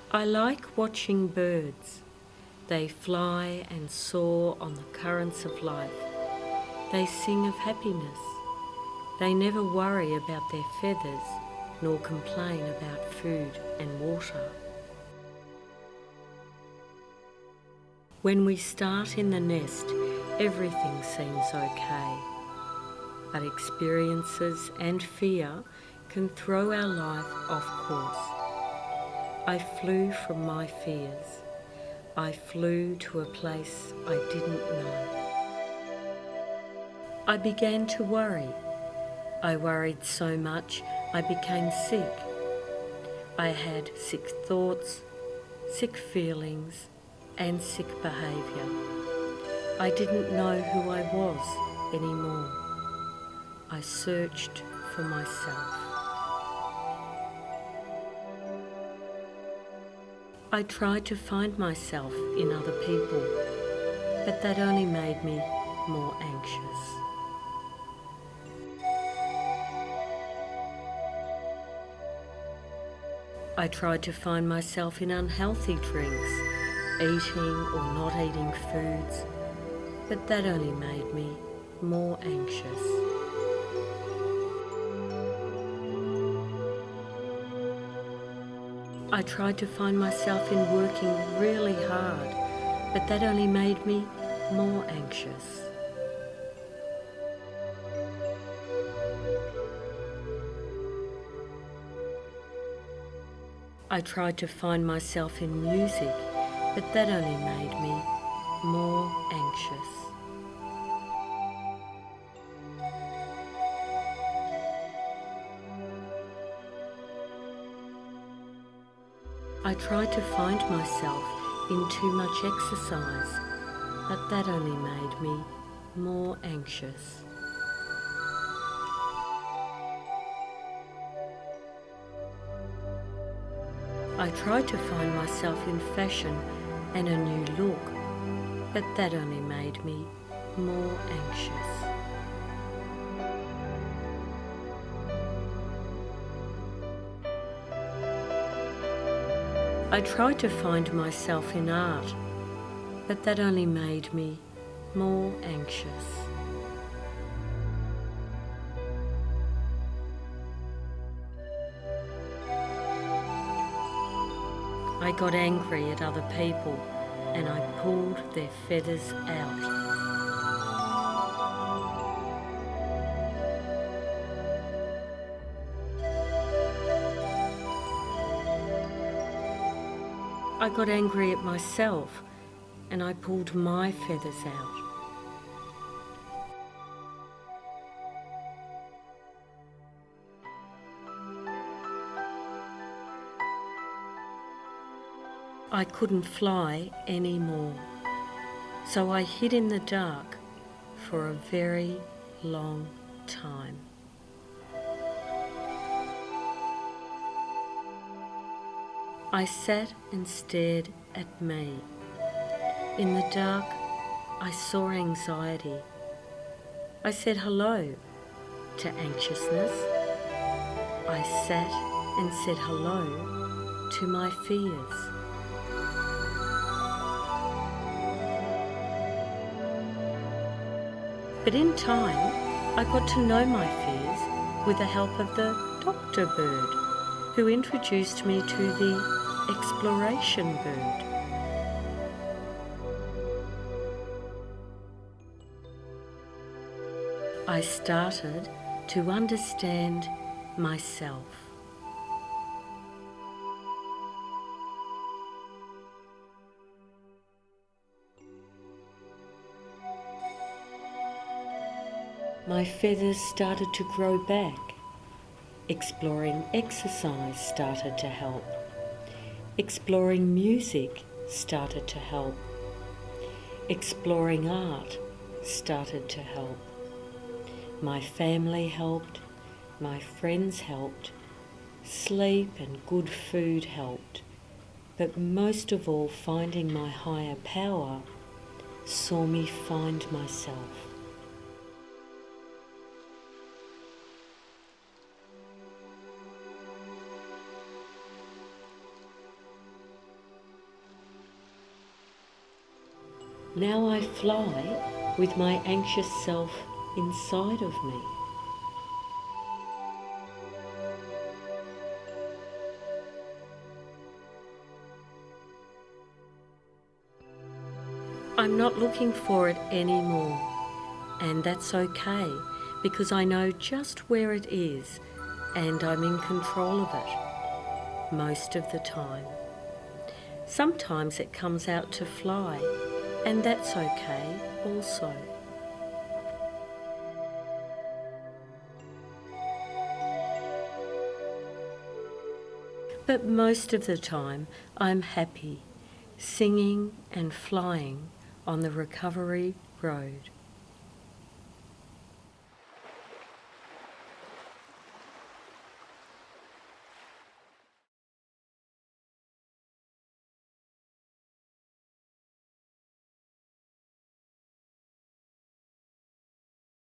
I like watching birds. They fly and soar on the currents of life. They sing of happiness. They never worry about their feathers, nor complain about food and water. When we start in the nest, everything seems okay. But experiences and fear can throw our life off course. I flew from my fears. I flew to a place I didn't know. I began to worry. I worried so much I became sick. I had sick thoughts, sick feelings, and sick behaviour. I didn't know who I was anymore. I searched for myself. I tried to find myself in other people, but that only made me more anxious. I tried to find myself in unhealthy drinks, eating or not eating foods, but that only made me more anxious. I tried to find myself in working really hard, but that only made me more anxious. I tried to find myself in music, but that only made me more anxious. I tried to find myself in too much exercise, but that only made me more anxious. I tried to find myself in fashion and a new look, but that only made me more anxious. I tried to find myself in art, but that only made me more anxious. I got angry at other people and I pulled their feathers out. I got angry at myself and I pulled my feathers out. I couldn't fly anymore, so I hid in the dark for a very long time. I sat and stared at me. In the dark, I saw anxiety. I said hello to anxiousness. I sat and said hello to my fears. But in time, I got to know my fears with the help of the doctor bird, who introduced me to the exploration bird. I started to understand myself. My feathers started to grow back. Exploring exercise started to help. Exploring music started to help. Exploring art started to help. My family helped, my friends helped, sleep and good food helped, but most of all, finding my higher power saw me find myself. Now I fly with my anxious self inside of me. I'm not looking for it anymore, and that's okay because I know just where it is and I'm in control of it most of the time. Sometimes it comes out to fly, and that's okay also. But most of the time I'm happy, singing and flying on the recovery road.